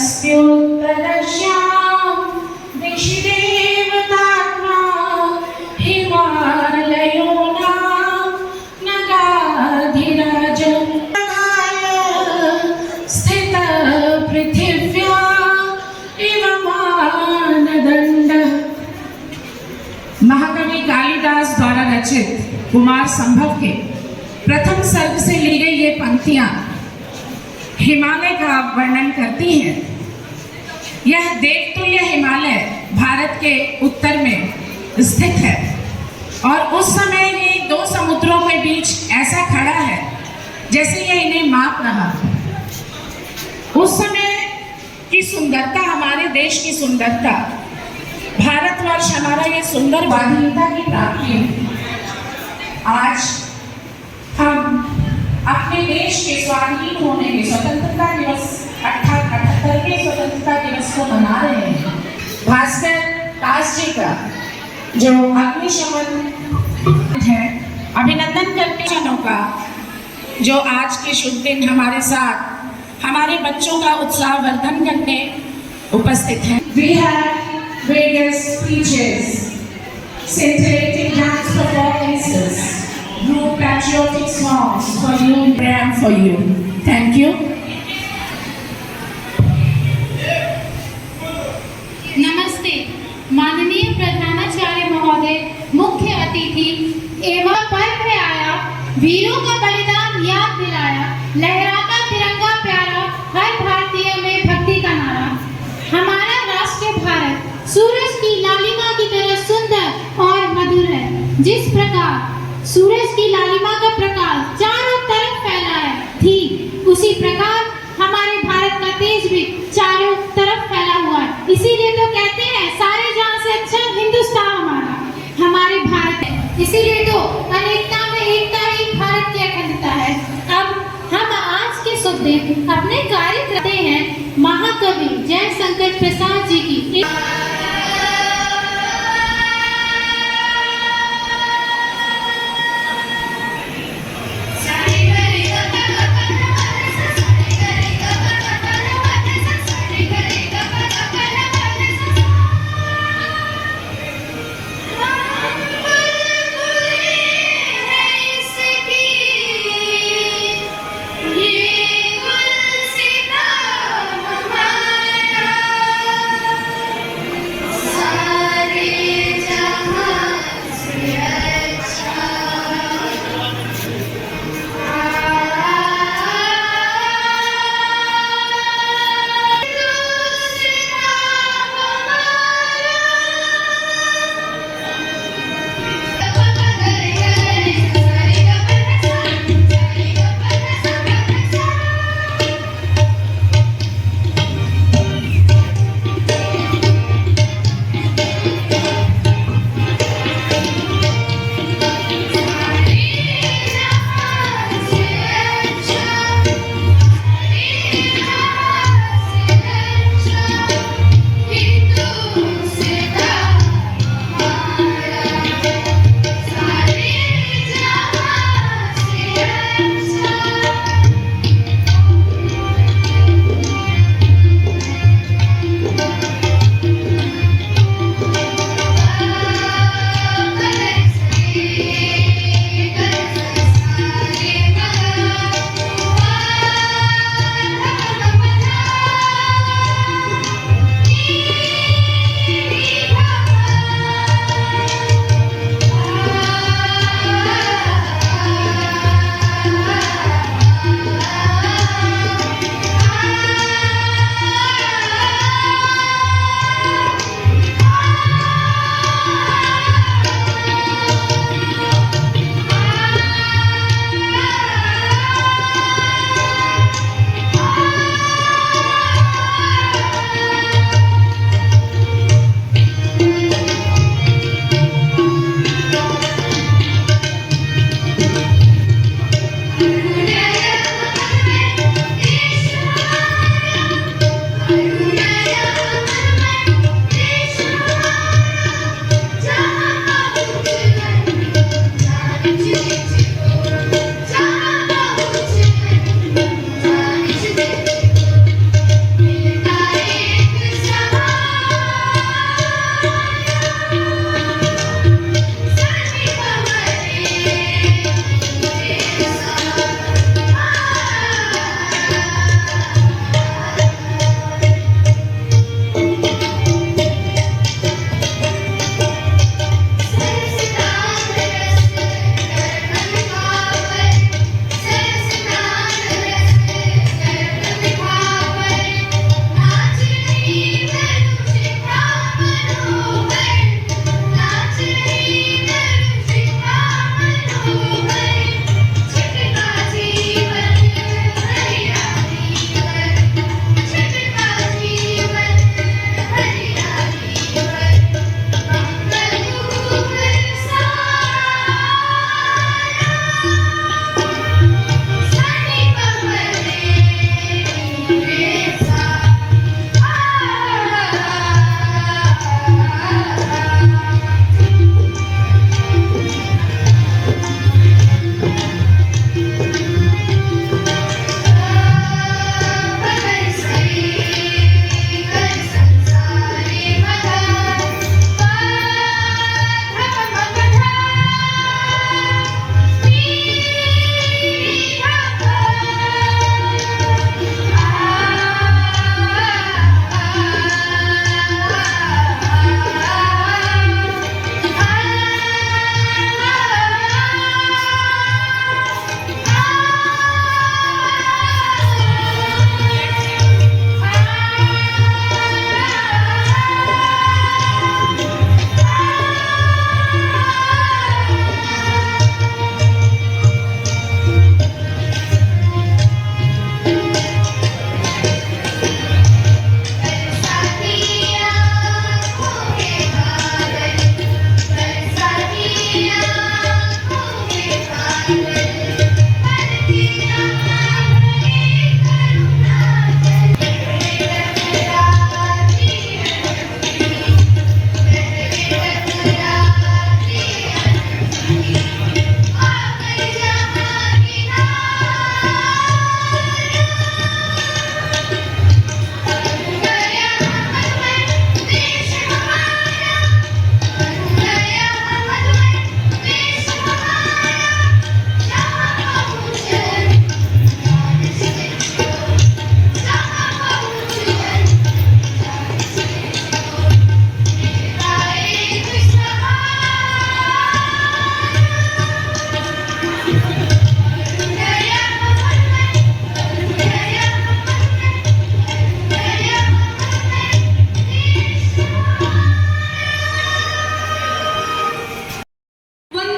नमस्त्योत्तरश्यां दिशि देवतात्मा हिमालयोनां नगाधिराजं स्थितः पृथिव्या इव मानदण्डः। महाकवि कालिदास द्वारा रचित कुमार संभव के प्रथम सर्ग से ली गई ये पंक्तियां हिमालय का वर्णन करती हैं। यह देवतुल्य हिमालय भारत के उत्तर में स्थित है और उस समय ये दो समुद्रों के बीच ऐसा खड़ा है जैसे ये इन्हें माप रहा। उस समय की सुंदरता, हमारे देश की सुंदरता, भारतवर्ष हमारा ये सुंदर स्वाधीनता की प्राप्ति है। आज हम अपने देश के स्वाधीन होने के स्वतंत्रता दिवस 78वें स्वतंत्रता दिवस को मना रहे हैं। भास्कर दास जी का जो अग्निशमन है, अभिनंदन करते जनों का जो आज के शुभ दिन हमारे साथ हमारे बच्चों का उत्साह वर्धन करने उपस्थित हैं। We have various speeches, scintillating dance performances, group patriotic songs for you, program for you. Thank you. नमस्ते माननीय प्रधानाचार्य महोदय, मुख्य अतिथि एवं पर्व में आया, वीरों का बलिदान याद दिलाया, लहराता तिरंगा प्यारा, हर भारतीय में भक्ति का नारा। हमारा राष्ट्र भारत सूरज की लालिमा की तरह सुंदर और मधुर है। जिस प्रकार सूरज की लालिमा का प्रकाश चारों तरफ फैला है, ठीक उसी प्रकार हमारे भारत का तेज भी चारों तरफ फैला हुआ है। इसीलिए तो कहते हैं सारे जहां से अच्छा हिंदुस्तान हमारे भारत है। इसीलिए तो अनेकता में एकता ही भारत की अखंडता है। अब हम आज के शुभ दिन अपने कार्य करते हैं महाकवि जयशंकर प्रसाद जी की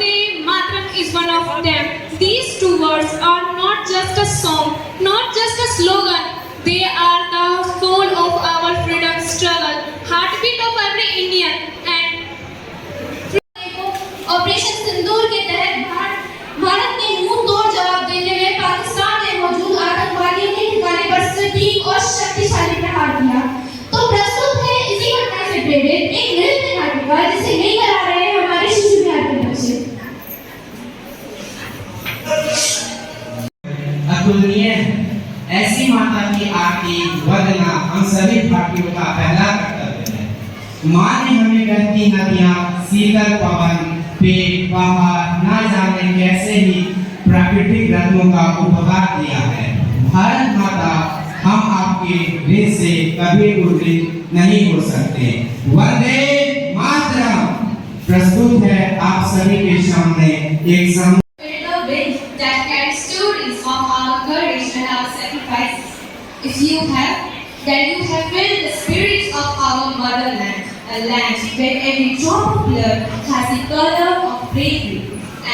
Vande Mataram is one of them. These two words are not just a song, not just a slogan. They are the soul of our freedom struggle, heartbeat of every Indian. And operation Sindoor के तहत भारत ने मुंह तोड़ जवाब देने में पाकिस्तान में मौजूद आतंकवादियों के ठिकाने पर सटीक और शक्तिशाली प्रहार किया। तो प्रस्तुत है इसी घटना से प्रेरित एक नृत्य नाटिका जिसे नहीं करा रहे हैं हमारे शिशु बिहार के बच्चे। अतुलनीय ऐसी माता की आरती वंदना हम सभी भारतीयों का पहला कर्तव्य है। माँ ने हमें बहती नदियाँ, शीतल पवन, पेड़, पहाड़, न जाने कैसे ही प्राकृतिक रत्नों का उपहार दिया है। भारत माता, हम आपके ऋण से कभी ऋणी नहीं हो सकते। वंदे मातरम प्रस्तुत है आप सभी के सामने एक that carries stories of our courage and our sacrifices. If you have, then you have felt the spirit of our motherland, a land where every drop of blood has the color of bravery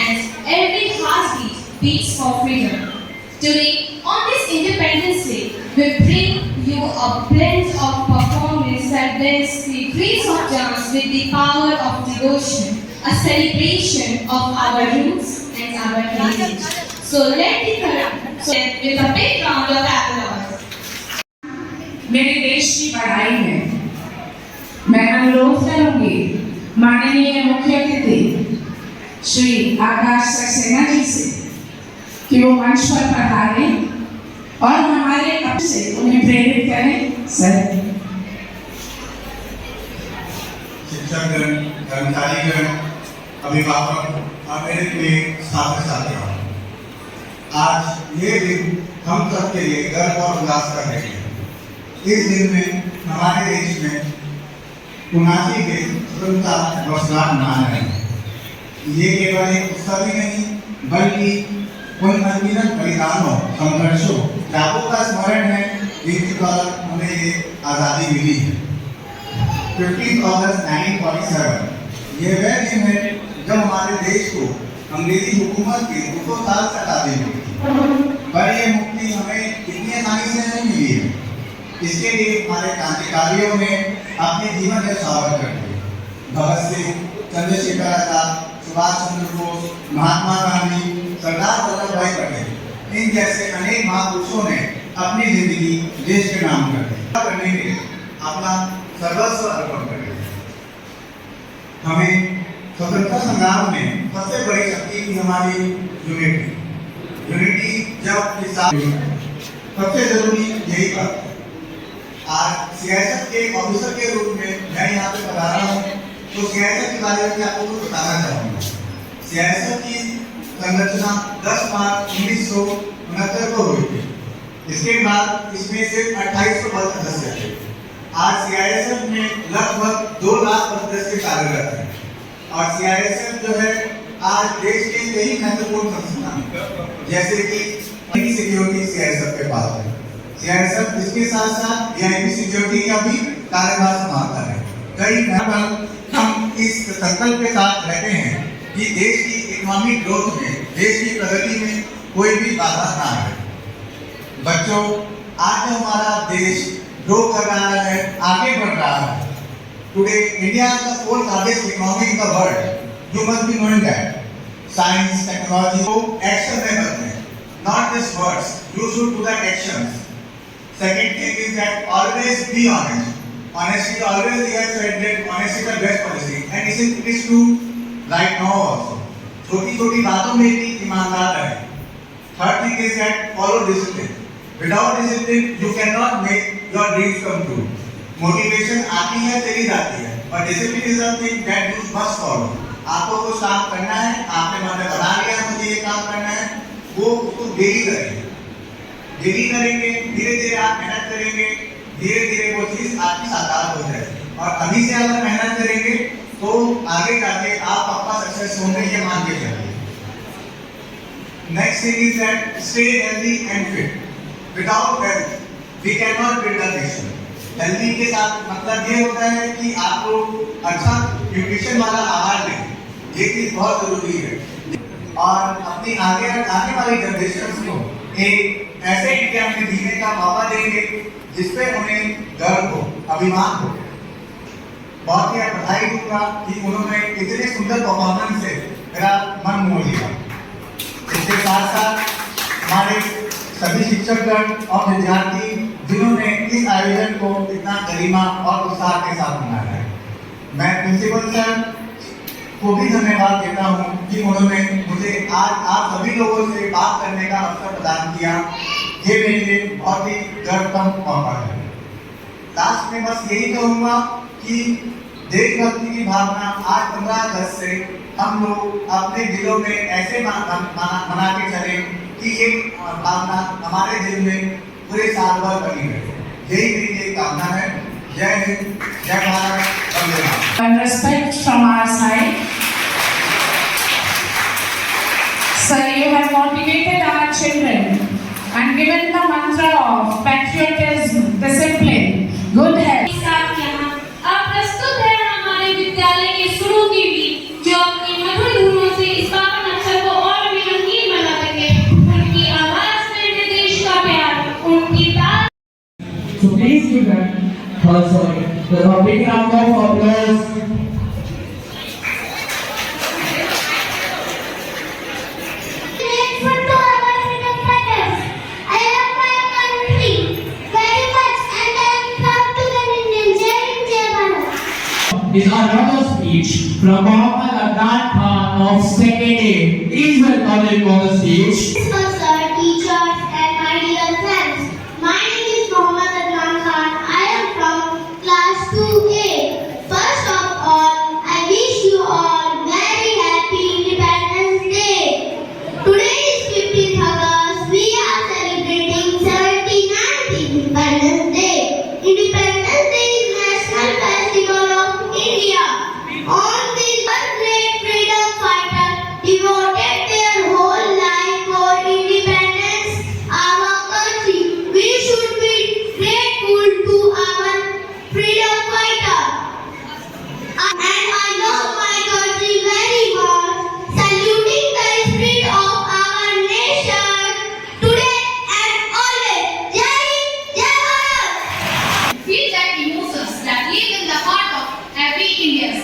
and every heartbeat beats for freedom. Today, on this Independence Day, we bring you a blend of performance that blends the grace of dance with the power of devotion, a celebration of our roots and our heritage. So let it with a big round of applause. मेरे देश की बड़ाई है। मैं अनुरोध करूंगी माननीय मुख्य अतिथि श्री आकाश सक्सेना जी से कि वो मंच पर पधारें और हमारे अब से उन्हें प्रेरित करें। सर, शिक्षकगण, कर्मचारीगण, अभिभावक और मेरे प्रिय छात्र छात्राओं, आज ये दिन हम सबके लिए गर्व और उल्लास का दिन है। इस दिन में हमारे देश में 79 के स्वतंत्रता वर्षगांठ मना रहे हैं। ये केवल एक उत्सव ही नहीं बल्कि उन अनगिनत बलिदानों, संघर्षों, त्यागों का स्मरण है जिनके द्वारा हमें ये आज़ादी मिली है। 15 अगस्त 1947 ये वह दिन है जब हमारे देश को अंग्रेजी हुकूमत की 200 साल से आज़ादी मिली थी। पर ये मुक्ति हमें इतनी आसानी से नहीं मिली है। इसके लिए हमारे क्रांतिकारियों ने अपने जीवन न्यौछावर कर दिए। भगत सिंह, चंद्रशेखर आजाद, सुभाष चंद्र बोस, महात्मा गांधी, सरदार वल्लभ भाई पटेल, इन जैसे अनेक महापुरुषों ने अपनी जिंदगी देश के नाम कर दी, करने के लिए अपना सर्वस्व अर्पण कर दिया। हमें स्वतंत्रता संग्राम में सबसे बड़ी शक्ति थी हमारी यूनिटी। जब सबसे जरूरी यही बात है। आज सियासत के ऑफिसर के रूप में मैं यहाँ पे बता रहा हूँ, तो सियासत के बारे में आपको कुछ बताना चाहूँगा। सियासत की संरचना 10 मार्च 1969 को हुई थी। इसके बाद इसमें सिर्फ 2800 पद सदस्य थे। आज सियासत में लगभग 2 लाख सदस्य कार्यरत हैं और सियासत जो है आज देश के कई महत्वपूर्ण संस्थान जैसे कि सिक्योरिटी सियासत के पास है। सियासत इसके साथ साथ वीआईपी सिक्योरिटी का भी कार्यभार संभालता है। कई हम इस संकल्प के साथ रहते हैं कि देश की इकोनॉमिक ग्रोथ में, देश की प्रगति में कोई भी बाधा ना आए। बच्चों, आज हमारा देश ग्रो कर रहा है, आगे बढ़ रहा है। Today, India is the 4th largest economy in the world. You must be knowing that. Science, technology, so action में करते हैं, not just words. You should do the actions. Second thing is that always be honest. Honesty always we have said that honesty is the best policy, and it is true right now also. छोटी-छोटी बातों में भी ईमानदार रहे. Third thing is that follow discipline. Without discipline, you cannot make your dreams come true. Motivation आती है, चली जाती है, और discipline is something that you must follow. आपको कुछ काम करना है, आपने मन में बना लिया मुझे ये काम करना है, वो उसको डेली करेंगे, धीरे धीरे आप मेहनत करेंगे, धीरे धीरे वो चीज आपकी साकार हो जाएगी। और अभी से अगर मेहनत करेंगे तो आगे जाके आप पक्का सक्सेस होंगे, ये मान के चलिए। Next thing is that stay healthy and fit. Without health we can not build a nation. Healthy के साथ मतलब ये होता है कि आपको अच्छा न्यूट्रिशन वाला आहार लें, ये चीज बहुत जरूरी है और अपनी आगे वाली जनरेशन को एक ऐसे इंडिया में जीने का मौका देंगे जिसपे उन्हें गर्व हो, अभिमान हो। बहुत ही बधाई दूंगा कि उन्होंने इतने सुंदर परफॉर्मेंस से मेरा मन मोह लिया। इसके साथ साथ हमारे सभी शिक्षकगण और विद्यार्थी जिन्होंने इस आयोजन को इतना गरिमा और उत्साह के साथ मनाया है, मैं प्रिंसिपल सर को भी धन्यवाद देता हूँ कि उन्होंने मुझे आज आप सभी लोगों से बात करने का अवसर प्रदान किया। ये मेरे लिए बहुत ही गर्व का मौका है। लास्ट में बस यही कहूँगा कि देशभक्ति की भावना आज 15 अगस्त से हम लोग अपने दिलों में ऐसे मना के चलें कि ये भावना हमारे दिल में पूरे साल भर बनी रहे। यही मेरी एक कामना है। जय हिंद, जय Bharat, Vande Mataram. And respect from our side. Sir, you have motivated our children and given the mantra of patriotism, discipline, good health. साथ यहाँ अब प्रस्तुत है हमारे विद्यालय के सुरों की भी, जो अपनी मधुर धुनों से इस पावन अवसर को और भी रंगीन बना सके। उनकी आवाज में देश का प्यार, उनकी ताल। So please give them the big round of applause. Grateful to our freedom fighters. I love my country very much and I am proud to be an Indian. Jai Hind, Jai Bharat. Is another speech from Mohammad Adnan Khan of 2nd A. Please welcome him on the stage. Principal sir, teachers and my dear friends. My name is Mohammad Adnan Khan. I am from class 2A. First of all, I wish you all very happy Independence Day. Today is 15th August. We are celebrating 79th Independence Day. Independence Day is National Festival of India. On this one great freedom fighter devoted their whole life for independence, our country. We should be grateful to our freedom fighter. And I love my country very much, saluting the spirit of our nation today and always. Jai Hind, Jai Bharat. Feel that emotions that live in the heart of every Indian.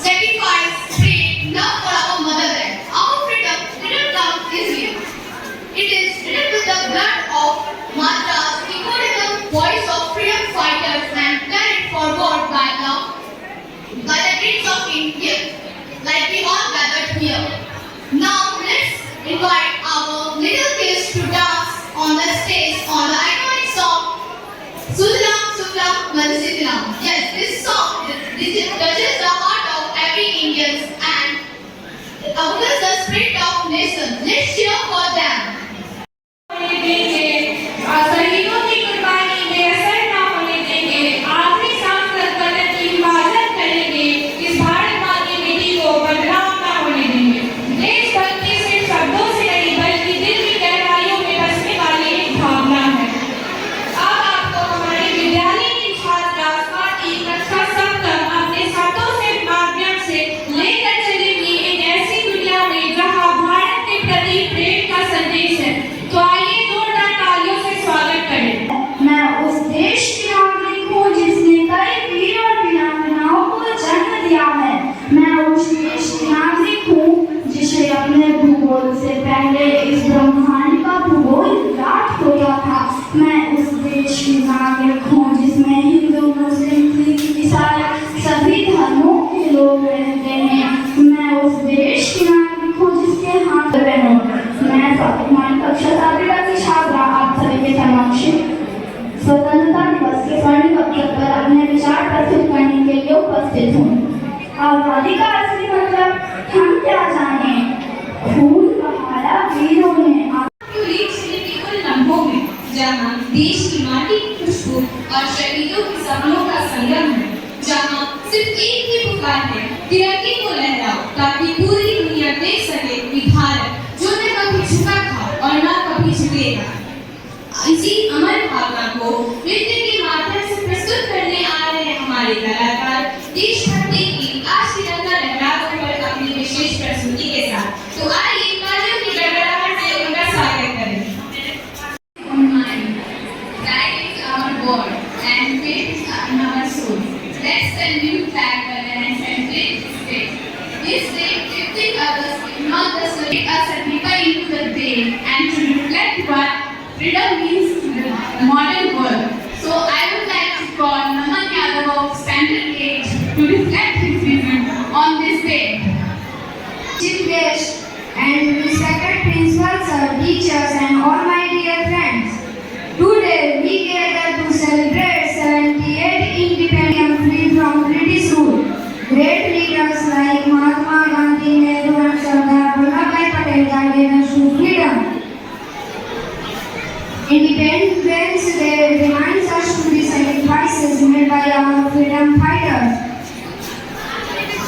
Sacrifice, faith, love for our motherland. Our freedom didn't come easily. It is written with the blood of martyrs, echoed in the voice of freedom fighters, and carried forward by the dreams of India, like we all gathered here. Now let's invite our little kids to dance on the stage on the iconic song Sudlam Sudlam Manasitlam. Yes, this song touches the heart of every Indian and awakens the spirit of nation. Let's cheer for them. शहीदों की कुर्बानी बेअसर न होने देंगे, आखिरी सांस तक वतन की हिफाजत करेंगे, इस भारत माँ की बेटी को बदनाम न होने देंगे। देशभक्ति सिर्फ शब्दों से नहीं बल्कि दिल की गहराइयों में बसने वाली एक भावना है। अब आपको हमारे विद्यालय की छात्रा स्वाति कक्षा 7 तक अपने हाथों से माध्यम से लेकर चलेगी एक ऐसी दुनिया में जहाँ भारत के प्रति प्रेम का संदेश है। तो आइए जोरदार तालियों से स्वागत करें। मैं उस देश की नागरिक हूँ जिसने कई वीर और वीरांगनाओं को जन्म दिया है। मैं उस देश की नागरिक हूँ जिसे अपने भूगोल से पहले इस ब्रह्मांड का भूगोल विराट होता था। मैं उस देश की नागरिक हूँ जिसमें हिंदू, मुस्लिम, सिख, ईसाई सभी धर्मों के लोग रहते हैं। मैं उस देश की नागरिक हूँ जिसके हाथ में मैं वर्तमान कक्षा 7 की छात्रा आप सभी के समक्ष स्वतंत्रता दिवस के स्वर्णिम अवसर पर अपने विचार प्रस्तुत करने के लिए उपस्थित हूँ। आजादी का असली मतलब हम क्या जाने, खून बहाया वीरों ने। To reach बिल्कुल लम्हों में, जहाँ देश की माटी की खुशबू और शहीदों के सपनों का संगम है, जहाँ सिर्फ एक ही पुकार है, तिरंगे को लहराओ ताकि पूरी दुनिया देख सके कि भारत जो न कभी झुका था और न कभी झुकेगा। इसी अमर भावना को नृत्य के माध्यम से प्रस्तुत करने आ रहे हैं हमारे कलाकार। देशभक्ति की आज तिरंगा लहरा पर freedom means modern world. So I would like to call Naman Yadav of Standard 8 to reflect his vision on this day. Chief guest and respected principals, sir, teachers and all my dear friends. Today we gather to celebrate 78 independence free from British rule. Great leaders like Mahatma Gandhi, Nehru and Sardar Vallabhbhai Patel guided us to freedom. Independence Day reminds us to the sacrifices made by our freedom fighters.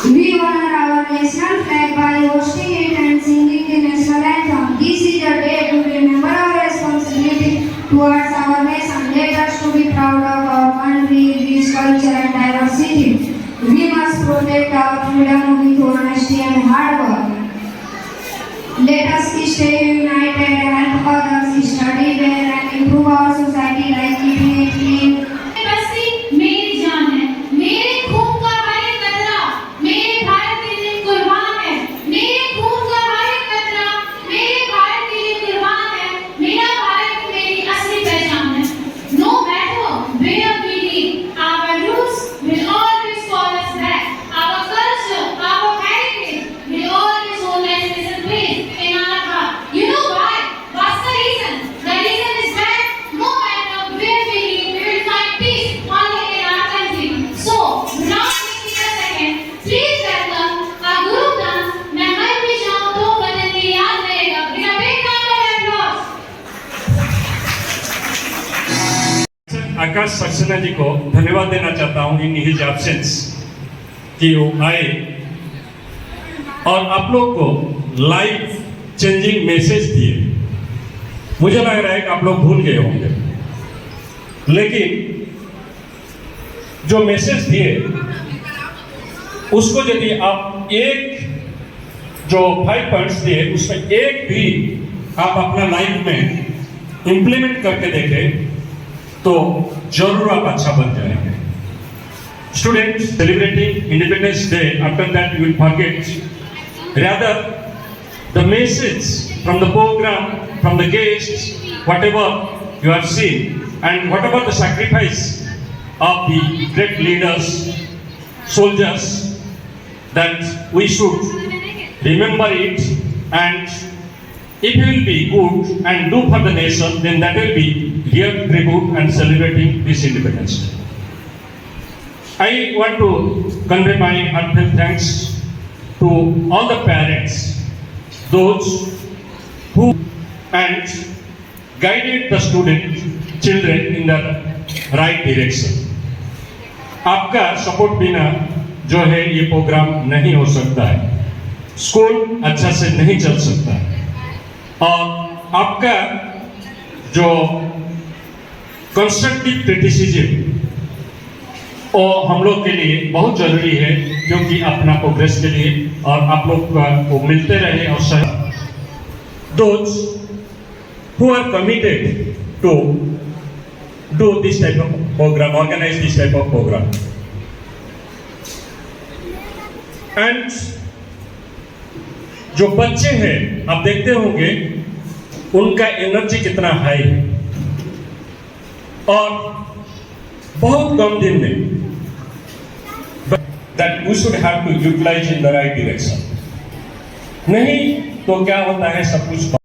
We honor our national flag by hosting it and singing the national anthem. This is a day to remember our responsibility towards our nation. Let us to be proud of our country, rich culture and diversity. We must protect our freedom with honesty and hard work. Let us stay united and help others study well and improve our society like keeping it clean. बस्ती मेरी जान है, मेरे खून का हर एक कतरा मेरे भारत के लिए कुर्बान है, मेरे खून का हर एक कतरा मेरे भारत के लिए कुर्बान है, मेरा भारत मेरी असली पहचान है. No matter where we live, our roots will always call us back. Our culture, our heritage will always hold a special place in our heart. You know why? What's the reason? The reason is that no matter where we live, we will find peace only in our country. So, without wasting a second, please welcome our Guru Dhan. मैं मर भी जाऊं तो वतन की याद रहेगा. With a big round of applause. आकाश सक्सेना जी को धन्यवाद देना चाहता हूं इन हिज एब्सेंस कि वो आए और आप लोग को लाइफ चेंजिंग मैसेज दिए. मुझे लग रहा है कि आप लोग भूल गए होंगे, लेकिन जो मैसेज दिए उसको यदि आप एक जो 5 पॉइंट्स दिए उसमें एक भी आप अपना लाइफ में इंप्लीमेंट करके देखें तो जरूर आप अच्छा बन जाएंगे. Students celebrating Independence Day, after that you will forget. Rather, the message from the program, from the guests, whatever you have seen, and whatever the sacrifice of the great leaders, soldiers, that we should remember it, and if you will be good and do for the nation, then that will be real tribute and celebrating this Independence Day. I want to convey my heartfelt thanks to all the parents, those who and guided the children in the right direction. आपका support बिना जो है ये programme नहीं हो सकता है, school अच्छा से नहीं चल सकता है, और आपका जो कंस्ट्रक्टिव क्रिटिसिज्म वो हम लोग के लिए बहुत जरूरी है, क्योंकि अपना प्रोग्रेस के लिए और आप लोग को मिलते रहे और those who are committed to do this type of program, organize this type of program, and जो बच्चे हैं आप देखते होंगे उनका एनर्जी कितना हाई है, और बहुत कम दिन में that we should have to utilize in the right direction. नहीं तो क्या होता है सब कुछ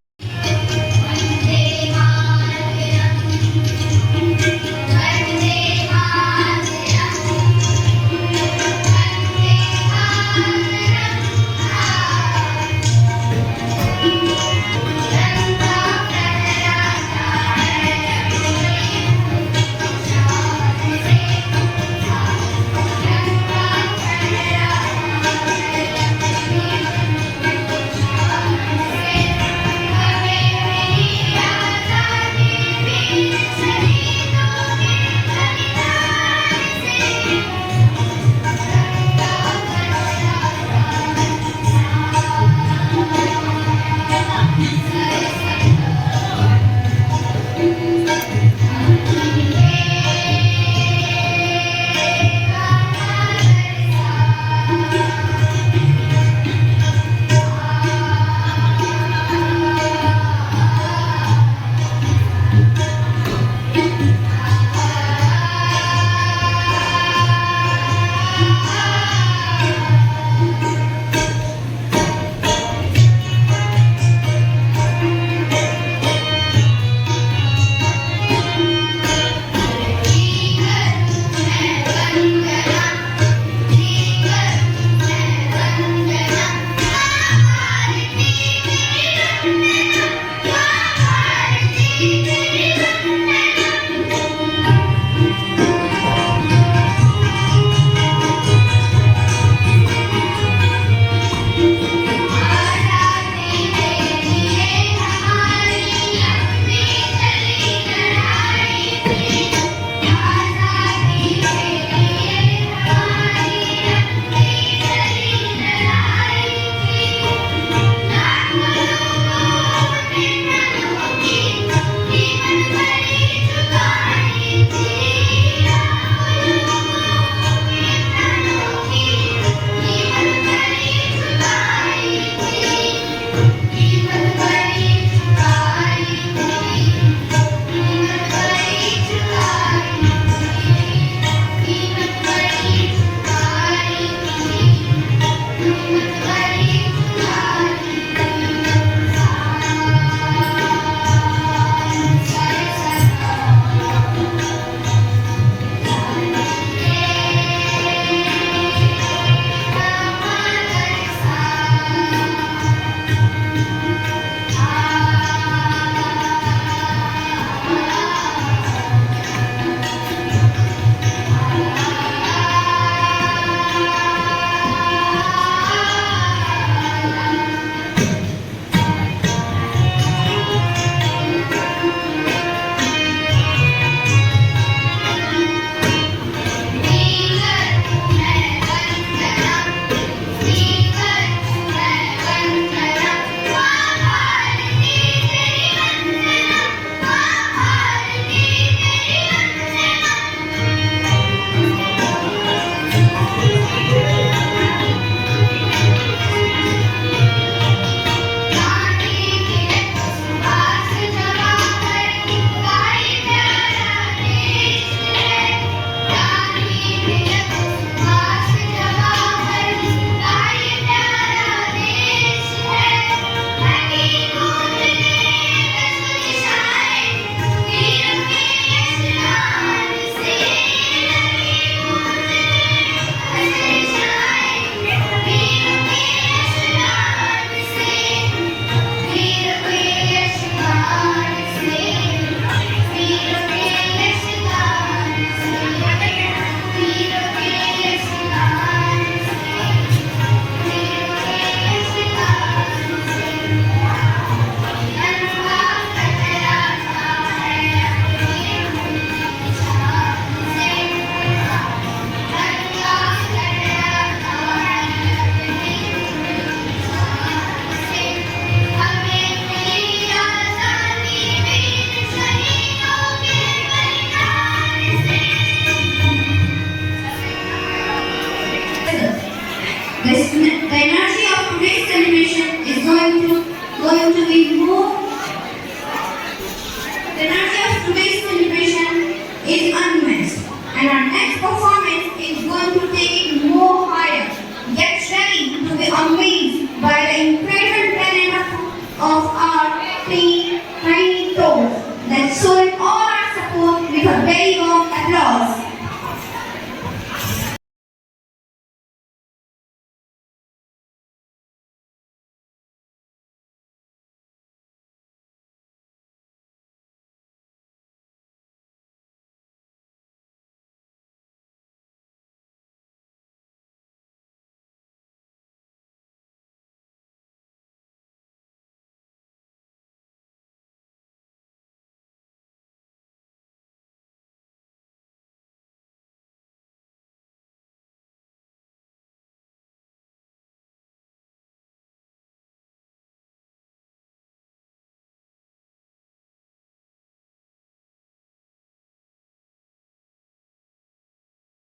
P